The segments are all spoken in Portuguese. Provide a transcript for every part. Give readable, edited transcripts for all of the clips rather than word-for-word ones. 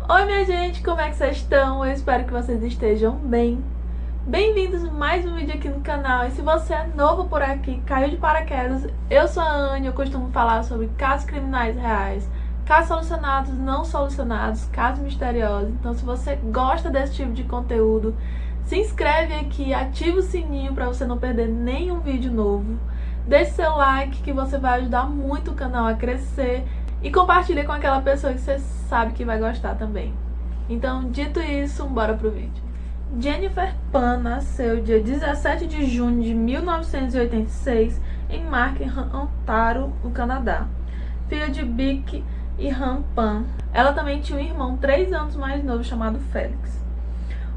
Oi minha gente, como é que vocês estão? Eu espero que vocês estejam bem. Bem-vindos a mais um vídeo aqui no canal. E se você é novo por aqui, caiu de paraquedas, eu sou a Anne, eu costumo falar sobre casos criminais reais, casos solucionados, não solucionados, casos misteriosos. Então se você gosta desse tipo de conteúdo, se inscreve aqui, ativa o sininho para você não perder nenhum vídeo novo. Deixe seu like que você vai ajudar muito o canal a crescer. E compartilha com aquela pessoa que você sabe que vai gostar também. Então, dito isso, bora pro vídeo. Jennifer Pan nasceu dia 17 de junho de 1986 em Markham, Ontário, no Canadá. Filha de Bic e Han Pan. Ela também tinha um irmão 3 anos mais novo chamado Félix.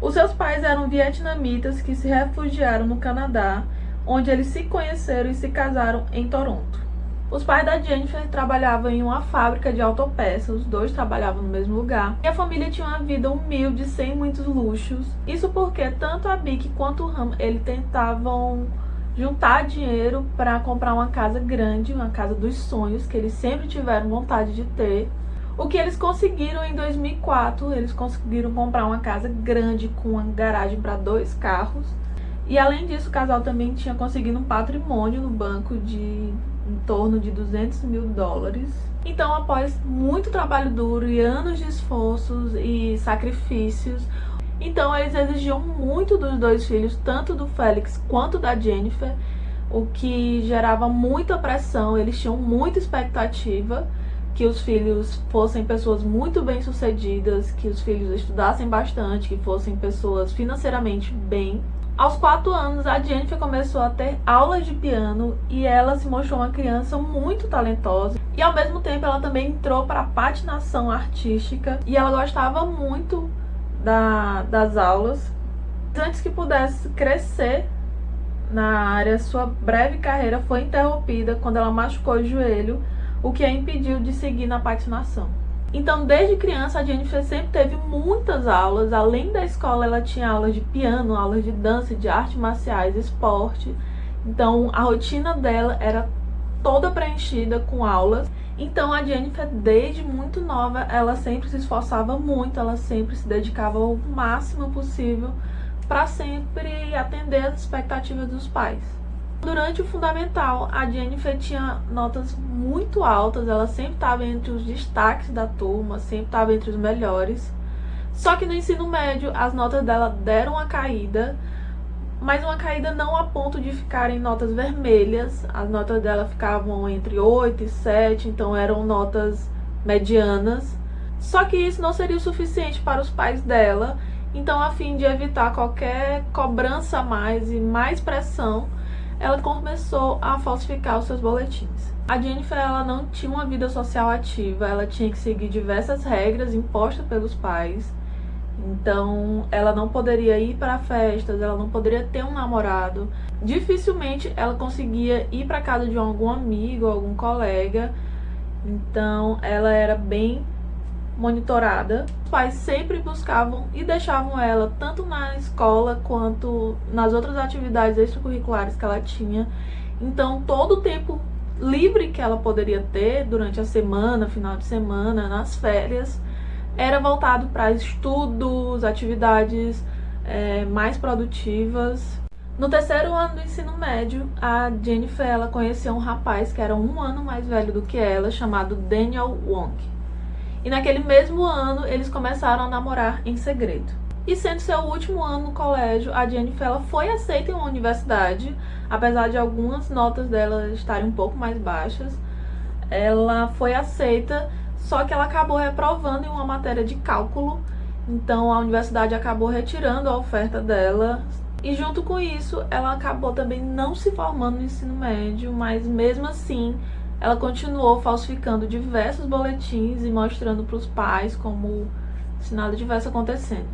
Os seus pais eram vietnamitas que se refugiaram no Canadá, onde eles se conheceram e se casaram em Toronto. Os pais da Jennifer trabalhavam em uma fábrica de autopeças, os dois trabalhavam no mesmo lugar. E a família tinha uma vida humilde, sem muitos luxos. Isso porque tanto a Bic quanto o Ham, eles tentavam juntar dinheiro para comprar uma casa grande, uma casa dos sonhos, que eles sempre tiveram vontade de ter. O que eles conseguiram em 2004, eles conseguiram comprar uma casa grande com uma garagem para 2 carros. E além disso, o casal também tinha conseguido um patrimônio no banco de em torno de 200 mil dólares. Então, após muito trabalho duro e anos de esforços e sacrifícios, então eles exigiam muito dos 2 filhos, tanto do Félix quanto da Jennifer, o que gerava muita pressão. Eles tinham muita expectativa que os filhos fossem pessoas muito bem-sucedidas, que os filhos estudassem bastante, que fossem pessoas financeiramente bem. Aos 4 anos, a Jennifer começou a ter aulas de piano e ela se mostrou uma criança muito talentosa. E ao mesmo tempo, ela também entrou para a patinação artística e ela gostava muito das aulas. Antes que pudesse crescer na área, sua breve carreira foi interrompida quando ela machucou o joelho, o que a impediu de seguir na patinação. Então, desde criança, a Jennifer sempre teve muitas aulas. Além da escola, ela tinha aulas de piano, aulas de dança, de artes marciais, esporte. Então, a rotina dela era toda preenchida com aulas. Então, a Jennifer, desde muito nova, ela sempre se esforçava muito, ela sempre se dedicava ao máximo possível para sempre atender as expectativas dos pais. Durante o fundamental, a Jennifer tinha notas muito altas, ela sempre estava entre os destaques da turma, sempre estava entre os melhores. Só que no ensino médio, as notas dela deram uma caída, mas uma caída não a ponto de ficarem notas vermelhas. As notas dela ficavam entre 8 e 7, então eram notas medianas. Só que isso não seria o suficiente para os pais dela, então a fim de evitar qualquer cobrança a mais e mais pressão, ela começou a falsificar os seus boletins. A Jennifer, ela não tinha uma vida social ativa, ela tinha que seguir diversas regras impostas pelos pais. Então, ela não poderia ir para festas, ela não poderia ter um namorado. Dificilmente ela conseguia ir para casa de algum amigo, algum colega. Então, ela era bem monitorada. Os pais sempre buscavam e deixavam ela tanto na escola quanto nas outras atividades extracurriculares que ela tinha. Então, todo o tempo livre que ela poderia ter durante a semana, final de semana, nas férias, era voltado para estudos, atividades mais produtivas. No 3º ano do ensino médio, a Jennifer, ela conheceu um rapaz que era 1 ano mais velho do que ela, chamado Daniel Wong. E naquele mesmo ano, eles começaram a namorar em segredo. E sendo seu último ano no colégio, a Jennifer, ela foi aceita em uma universidade, apesar de algumas notas dela estarem um pouco mais baixas. Ela foi aceita, só que ela acabou reprovando em uma matéria de cálculo. Então a universidade acabou retirando a oferta dela. E junto com isso, ela acabou também não se formando no ensino médio, mas mesmo assim, ela continuou falsificando diversos boletins e mostrando para os pais como se nada tivesse acontecendo.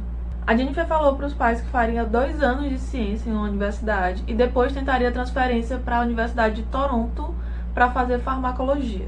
A Jennifer falou para os pais que faria 2 anos de ciência em uma universidade e depois tentaria transferência para a Universidade de Toronto para fazer farmacologia.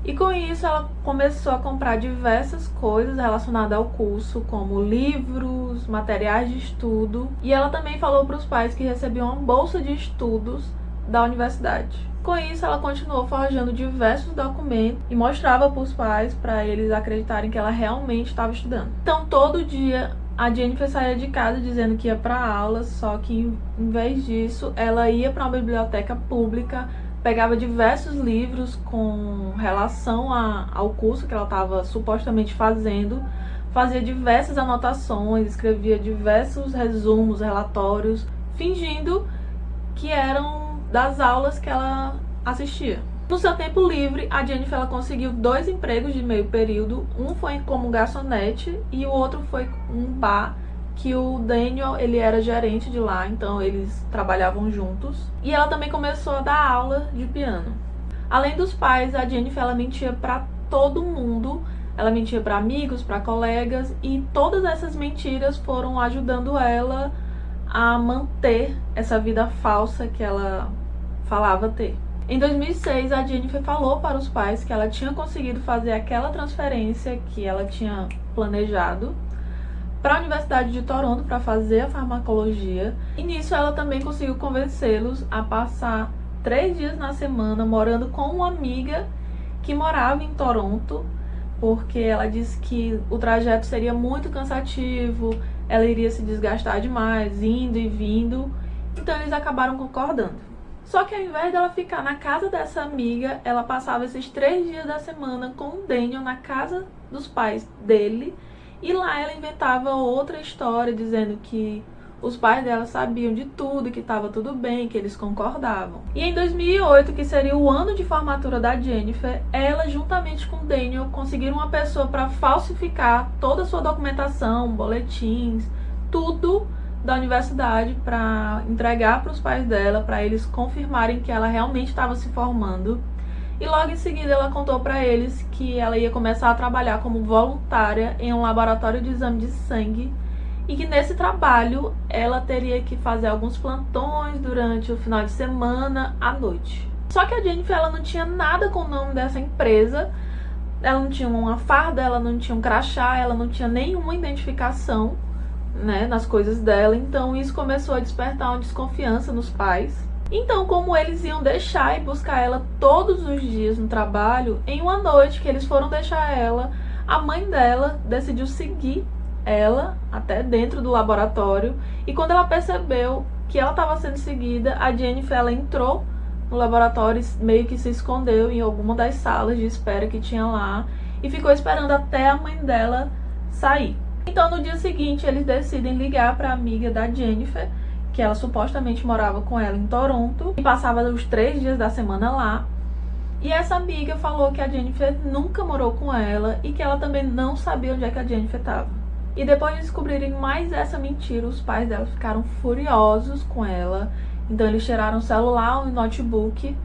E com isso ela começou a comprar diversas coisas relacionadas ao curso, como livros, materiais de estudo. E ela também falou para os pais que recebiam uma bolsa de estudos da universidade. Com isso, ela continuou forjando diversos documentos e mostrava para os pais, para eles acreditarem que ela realmente estava estudando. Então, todo dia, a Jennifer saía de casa dizendo que ia para aula, só que em vez disso, ela ia para uma biblioteca pública, pegava diversos livros com relação ao curso que ela estava supostamente fazendo, fazia diversas anotações, escrevia diversos resumos, relatórios, fingindo que eram das aulas que ela assistia. No seu tempo livre, a Jennifer ela conseguiu 2 empregos de meio período. Um foi como garçonete e o outro foi um bar que o Daniel ele era gerente de lá, então eles trabalhavam juntos. E ela também começou a dar aula de piano. Além dos pais, a Jennifer ela mentia para todo mundo. Ela mentia para amigos, para colegas, e todas essas mentiras foram ajudando ela a manter essa vida falsa que ela falava ter. Em 2006, a Jennifer falou para os pais que ela tinha conseguido fazer aquela transferência que ela tinha planejado para a Universidade de Toronto para fazer a farmacologia. E nisso ela também conseguiu convencê-los a passar 3 dias na semana morando com uma amiga que morava em Toronto, porque ela disse que o trajeto seria muito cansativo, ela iria se desgastar demais, indo e vindo, então eles acabaram concordando. Só que ao invés dela ficar na casa dessa amiga, ela passava esses 3 dias da semana com o Daniel na casa dos pais dele, e lá ela inventava outra história, dizendo que os pais dela sabiam de tudo, que estava tudo bem, que eles concordavam. E em 2008, que seria o ano de formatura da Jennifer, ela, juntamente com o Daniel, conseguiram uma pessoa para falsificar toda a sua documentação, boletins, tudo da universidade, para entregar para os pais dela, para eles confirmarem que ela realmente estava se formando. E logo em seguida ela contou para eles que ela ia começar a trabalhar como voluntária em um laboratório de exame de sangue, e que nesse trabalho ela teria que fazer alguns plantões durante o final de semana à noite. Só que a Jennifer ela não tinha nada com o nome dessa empresa, ela não tinha uma farda, ela não tinha um crachá, ela não tinha nenhuma identificação, né, nas coisas dela. Então isso começou a despertar uma desconfiança nos pais. Então, como eles iam deixar e buscar ela todos os dias no trabalho, em uma noite que eles foram deixar ela, a mãe dela decidiu seguir ela até dentro do laboratório, e quando ela percebeu que ela estava sendo seguida, a Jennifer ela entrou no laboratório, meio que se escondeu em alguma das salas de espera que tinha lá e ficou esperando até a mãe dela sair. Então no dia seguinte eles decidem ligar para a amiga da Jennifer, que ela supostamente morava com ela em Toronto e passava os 3 dias da semana lá. E essa amiga falou que a Jennifer nunca morou com ela e que ela também não sabia onde é que a Jennifer estava. E depois de descobrirem mais essa mentira, os pais dela ficaram furiosos com ela. Então eles tiraram o celular e o notebook.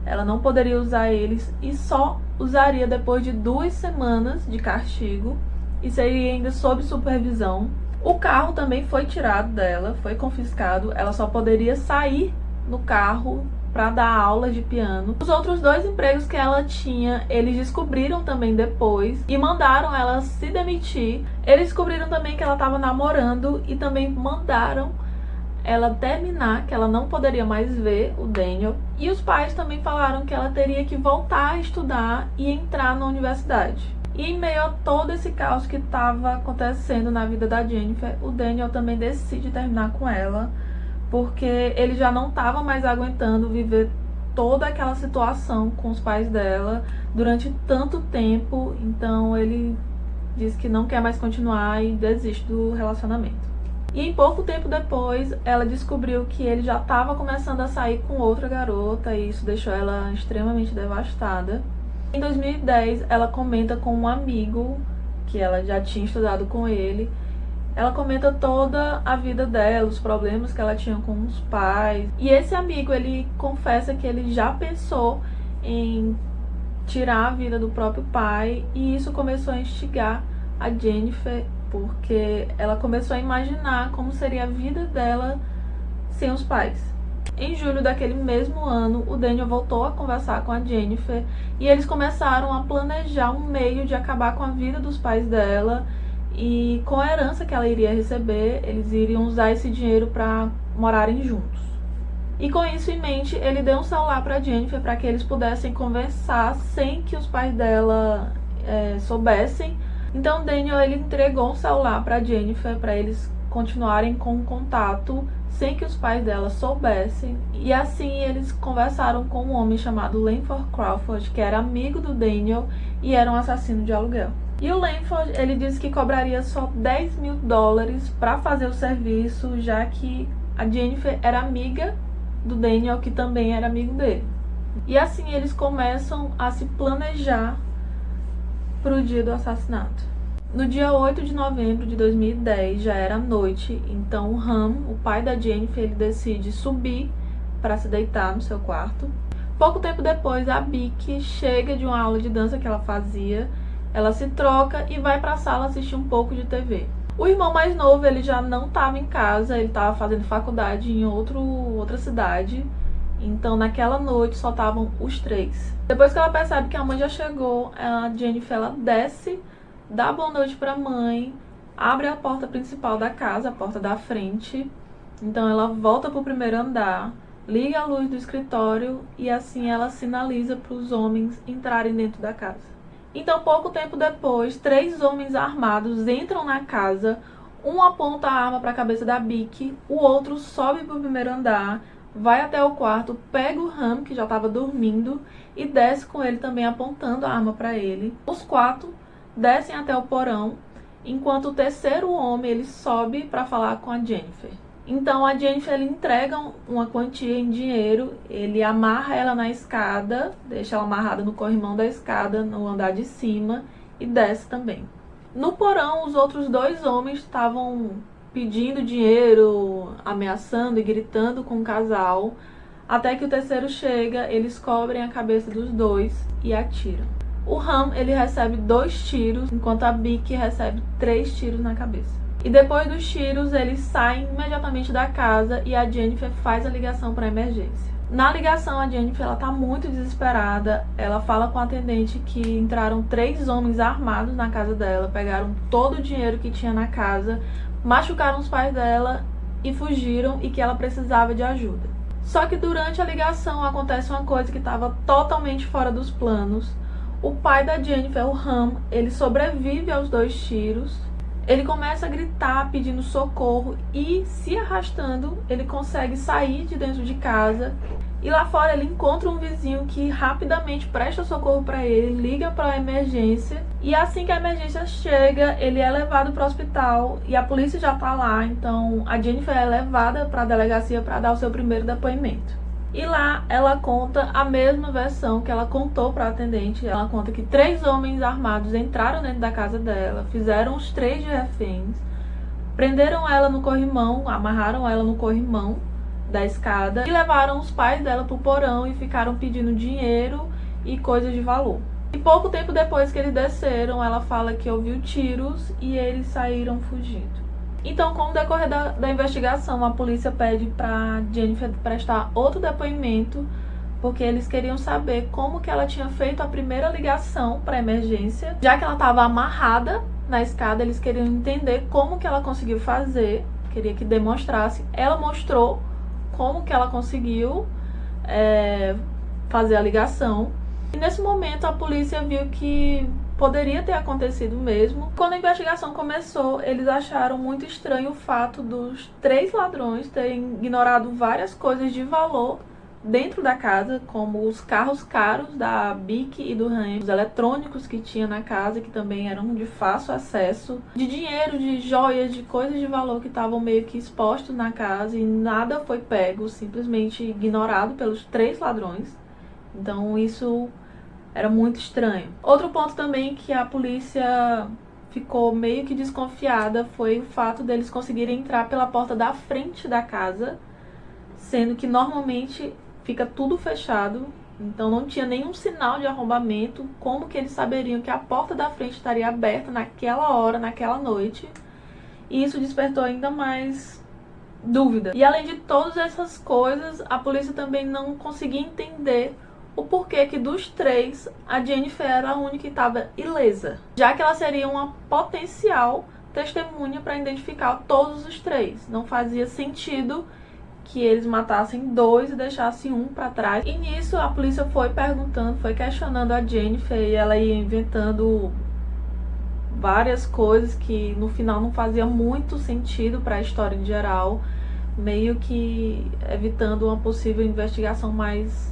Ela não poderia usar eles e só usaria depois de 2 semanas de castigo, e seria ainda sob supervisão. O carro também foi tirado dela, foi confiscado. Ela só poderia sair no carro para dar aula de piano. Os outros 2 empregos que ela tinha, eles descobriram também depois e mandaram ela se demitir. Eles descobriram também que ela estava namorando e também mandaram ela terminar, que ela não poderia mais ver o Daniel. E os pais também falaram que ela teria que voltar a estudar e entrar na universidade. E em meio a todo esse caos que estava acontecendo na vida da Jennifer, o Daniel também decide terminar com ela, porque ele já não estava mais aguentando viver toda aquela situação com os pais dela durante tanto tempo. Então ele diz que não quer mais continuar e desiste do relacionamento. E em pouco tempo depois, ela descobriu que ele já estava começando a sair com outra garota, e isso deixou ela extremamente devastada. Em 2010, ela comenta com um amigo que ela já tinha estudado com ele. Ela comenta toda a vida dela, os problemas que ela tinha com os pais. E esse amigo, ele confessa que ele já pensou em tirar a vida do próprio pai, e isso começou a instigar a Jennifer, porque ela começou a imaginar como seria a vida dela sem os pais. Em julho daquele mesmo ano, o Daniel voltou a conversar com a Jennifer e eles começaram a planejar um meio de acabar com a vida dos pais dela, e com a herança que ela iria receber, eles iriam usar esse dinheiro para morarem juntos. E com isso em mente, ele deu um celular para Jennifer para que eles pudessem conversar sem que os pais dela soubessem. Então Daniel ele entregou um celular para Jennifer para eles continuarem com o contato sem que os pais dela soubessem. E assim eles conversaram com um homem chamado Langford Crawford, que era amigo do Daniel e era um assassino de aluguel. E o Langford, ele disse que cobraria só $10.000 para fazer o serviço, já que a Jennifer era amiga do Daniel, que também era amigo dele. E assim eles começam a se planejar para o dia do assassinato. No dia 8 de novembro de 2010, já era noite, então o Ham, o pai da Jennifer, ele decide subir para se deitar no seu quarto. Pouco tempo depois, a Becky chega de uma aula de dança que ela fazia, ela se troca e vai para a sala assistir um pouco de TV. O irmão mais novo, ele já não estava em casa, ele estava fazendo faculdade em outra cidade, então naquela noite só estavam os três. Depois que ela percebe que a mãe já chegou, a Jennifer ela desce, dá boa noite pra mãe, abre a porta principal da casa, a porta da frente. Então ela volta pro primeiro andar, liga a luz do escritório e assim ela sinaliza para os homens entrarem dentro da casa. Então pouco tempo depois, 3 homens armados entram na casa, um aponta a arma para a cabeça da Becky, o outro sobe pro primeiro andar, vai até o quarto, pega o Ham, que já estava dormindo, e desce com ele também apontando a arma para ele. Os 4 descem até o porão, enquanto o terceiro homem ele sobe para falar com a Jennifer. Então a Jennifer ele entrega uma quantia em dinheiro, ele amarra ela na escada, deixa ela amarrada no corrimão da escada, no andar de cima, e desce também. No porão, os outros 2 homens estavam pedindo dinheiro, ameaçando e gritando com o casal, até que o terceiro chega, eles cobrem a cabeça dos 2 e atiram. O Ham, ele recebe 2 tiros, enquanto a Becky recebe 3 tiros na cabeça. E depois dos tiros, eles saem imediatamente da casa e a Jennifer faz a ligação para a emergência. Na ligação, a Jennifer ela tá muito desesperada. Ela fala com a atendente que entraram 3 homens armados na casa dela, pegaram todo o dinheiro que tinha na casa, machucaram os pais dela e fugiram e que ela precisava de ajuda. Só que durante a ligação acontece uma coisa que estava totalmente fora dos planos. O pai da Jennifer, o Ham, ele sobrevive aos 2 tiros. Ele começa a gritar pedindo socorro e, se arrastando, ele consegue sair de dentro de casa. E lá fora ele encontra um vizinho que rapidamente presta socorro para ele, liga para a emergência. E assim que a emergência chega, ele é levado para o hospital e a polícia já está lá. Então a Jennifer é levada para a delegacia para dar o seu primeiro depoimento. E lá ela conta a mesma versão que ela contou para a atendente. Ela conta que 3 homens armados entraram dentro da casa dela, fizeram os 3 de reféns, prenderam ela no corrimão, amarraram ela no corrimão da escada e levaram os pais dela pro porão e ficaram pedindo dinheiro e coisas de valor. E pouco tempo depois que eles desceram, ela fala que ouviu tiros e eles saíram fugindo. Então, com o decorrer da investigação, a polícia pede para Jennifer prestar outro depoimento, porque eles queriam saber como que ela tinha feito a primeira ligação para emergência. Já que ela estava amarrada na escada, eles queriam entender como que ela conseguiu fazer, queria que demonstrasse. Ela mostrou como que ela conseguiu fazer a ligação. E nesse momento a polícia viu que poderia ter acontecido mesmo. Quando a investigação começou, eles acharam muito estranho o fato dos 3 ladrões terem ignorado várias coisas de valor dentro da casa, como os carros caros da Becky e do Ham, os eletrônicos que tinha na casa, que também eram de fácil acesso, de dinheiro, de joias, de coisas de valor que estavam meio que expostos na casa e nada foi pego, simplesmente ignorado pelos 3 ladrões. Então isso era muito estranho. Outro ponto também que a polícia ficou meio que desconfiada foi o fato deles conseguirem entrar pela porta da frente da casa, sendo que normalmente fica tudo fechado, então não tinha nenhum sinal de arrombamento. Como que eles saberiam que a porta da frente estaria aberta naquela hora, naquela noite? E isso despertou ainda mais dúvida. E além de todas essas coisas, a polícia também não conseguia entender o porquê que dos 3, a Jennifer era a única que estava ilesa, já que ela seria uma potencial testemunha para identificar todos os 3. Não fazia sentido que eles matassem 2 e deixassem um para trás. E nisso a polícia foi perguntando, foi questionando a Jennifer, e ela ia inventando várias coisas que no final não fazia muito sentido para a história em geral, meio que evitando uma possível investigação mais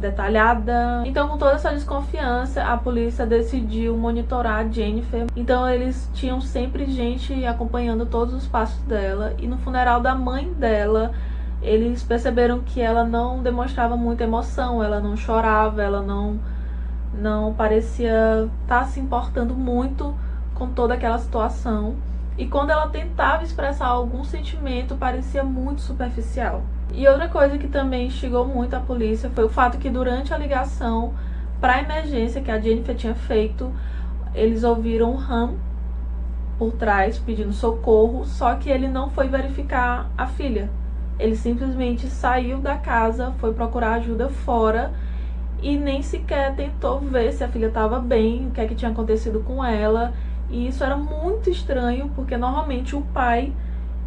detalhada. Então, com toda essa desconfiança, a polícia decidiu monitorar a Jennifer. Então eles tinham sempre gente acompanhando todos os passos dela, e no funeral da mãe dela eles perceberam que ela não demonstrava muita emoção, ela não chorava, ela não parecia estar se importando muito com toda aquela situação, e quando ela tentava expressar algum sentimento parecia muito superficial. E outra coisa que também instigou muito a polícia foi o fato que durante a ligação para a emergência que a Jennifer tinha feito, eles ouviram o Ham por trás pedindo socorro, só que ele não foi verificar a filha. Ele simplesmente saiu da casa, foi procurar ajuda fora e nem sequer tentou ver se a filha estava bem, o que é que tinha acontecido com ela. E isso era muito estranho, porque normalmente o pai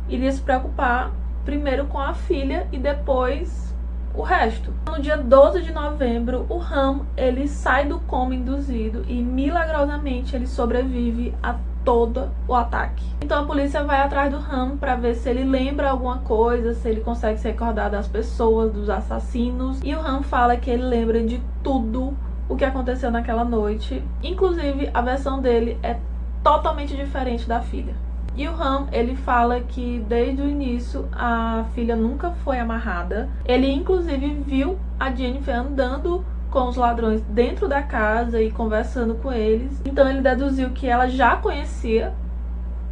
iria se preocupar primeiro com a filha e depois o resto. No dia 12 de novembro, o Ham, ele sai do coma induzido e milagrosamente ele sobrevive a todo o ataque. Então a polícia vai atrás do Ham para ver se ele lembra alguma coisa, se ele consegue se recordar das pessoas, dos assassinos. E o Ham fala que ele lembra de tudo o que aconteceu naquela noite. Inclusive, a versão dele é totalmente diferente da filha. E o Ham, ele fala que desde o início a filha nunca foi amarrada. Ele inclusive viu a Jennifer andando com os ladrões dentro da casa e conversando com eles. Então ele deduziu que ela já conhecia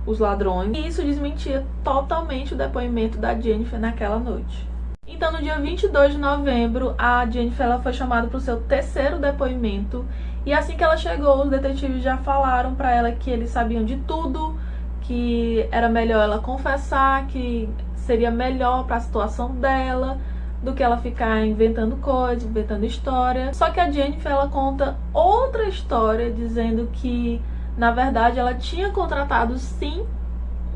os ladrões. E isso desmentia totalmente o depoimento da Jennifer naquela noite. Então no dia 22 de novembro, a Jennifer ela foi chamada para o seu terceiro depoimento. E assim que ela chegou, os detetives já falaram para ela que eles sabiam de tudo, que era melhor ela confessar, que seria melhor para a situação dela do que ela ficar inventando coisas, inventando história. Só que a Jennifer ela conta outra história, dizendo que na verdade ela tinha contratado sim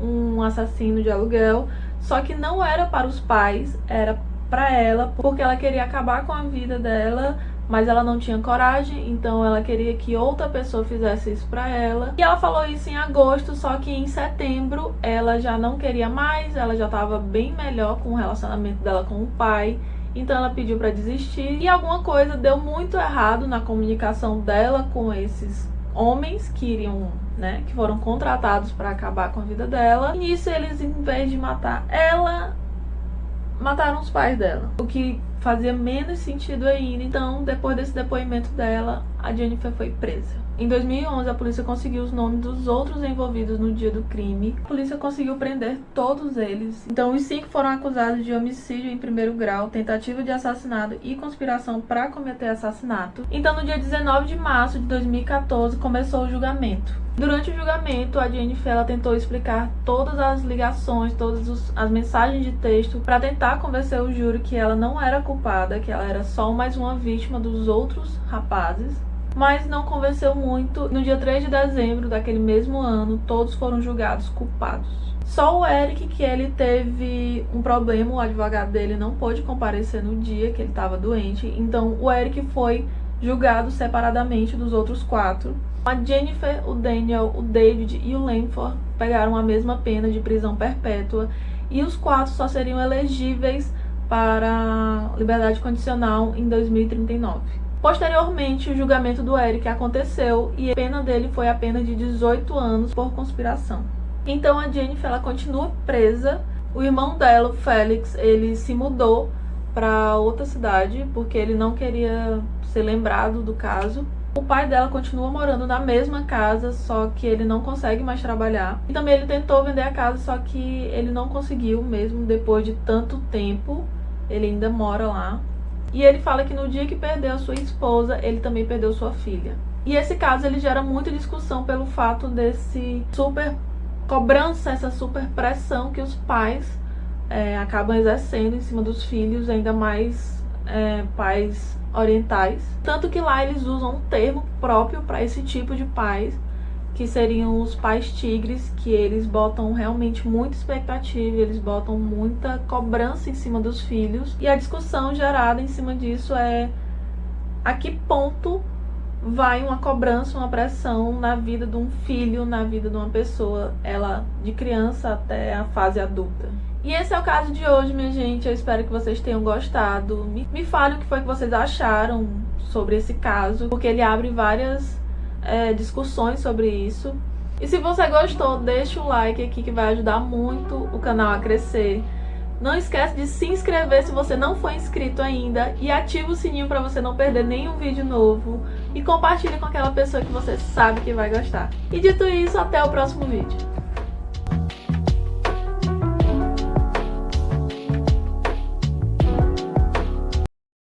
um assassino de aluguel, só que não era para os pais, era para ela, porque ela queria acabar com a vida dela, mas ela não tinha coragem, então ela queria que outra pessoa fizesse isso pra ela. E ela falou isso em agosto, só que em setembro ela já não queria mais, ela já estava bem melhor com o relacionamento dela com o pai, então ela pediu pra desistir. E alguma coisa deu muito errado na comunicação dela com esses homens que iriam, né, que foram contratados pra acabar com a vida dela. E nisso eles, em vez de matar ela, mataram os pais dela, o que fazia menos sentido ainda. Então, depois desse depoimento dela, a Jennifer foi presa. Em 2011, a polícia conseguiu os nomes dos outros envolvidos no dia do crime. A polícia conseguiu prender todos eles. Então, os 5 foram acusados de homicídio em primeiro grau, tentativa de assassinato e conspiração para cometer assassinato. Então, no dia 19 de março de 2014, começou o julgamento. Durante o julgamento, a Jennifer ela tentou explicar todas as ligações, todas as mensagens de texto para tentar convencer o júri que ela não era culpada, que ela era só mais uma vítima dos outros rapazes. Mas não convenceu muito. No dia 3 de dezembro daquele mesmo ano, todos foram julgados culpados. Só o Eric, que ele teve um problema, o advogado dele não pôde comparecer no dia que ele estava doente. Então o Eric foi julgado separadamente dos outros 4. A Jennifer, o Daniel, o David e o Langford pegaram a mesma pena de prisão perpétua, e os 4 só seriam elegíveis para liberdade condicional em 2039. Posteriormente, o julgamento do Eric aconteceu e a pena dele foi a pena de 18 anos por conspiração. Então a Jennifer ela continua presa. O irmão dela, o Félix, ele se mudou para outra cidade porque ele não queria ser lembrado do caso. O pai dela continua morando na mesma casa, só que ele não consegue mais trabalhar. E também ele tentou vender a casa, só que ele não conseguiu, mesmo depois de tanto tempo. Ele ainda mora lá. E ele fala que no dia que perdeu a sua esposa, ele também perdeu sua filha. E esse caso ele gera muita discussão pelo fato desse super cobrança, essa super pressão que os pais acabam exercendo em cima dos filhos, ainda mais pais orientais. Tanto que lá eles usam um termo próprio para esse tipo de pais, que seriam os pais tigres, que eles botam realmente muita expectativa, eles botam muita cobrança em cima dos filhos. E a discussão gerada em cima disso é a que ponto vai uma cobrança, uma pressão na vida de um filho, na vida de uma pessoa, ela de criança até a fase adulta. E esse é o caso de hoje, minha gente. Eu espero que vocês tenham gostado. Me fale o que foi que vocês acharam sobre esse caso, porque ele abre várias discussões sobre isso. E se você gostou, deixa o like aqui que vai ajudar muito o canal a crescer. Não esquece de se inscrever se você não for inscrito ainda e ativa o sininho para você não perder nenhum vídeo novo. E compartilhe com aquela pessoa que você sabe que vai gostar. E dito isso, até o próximo vídeo.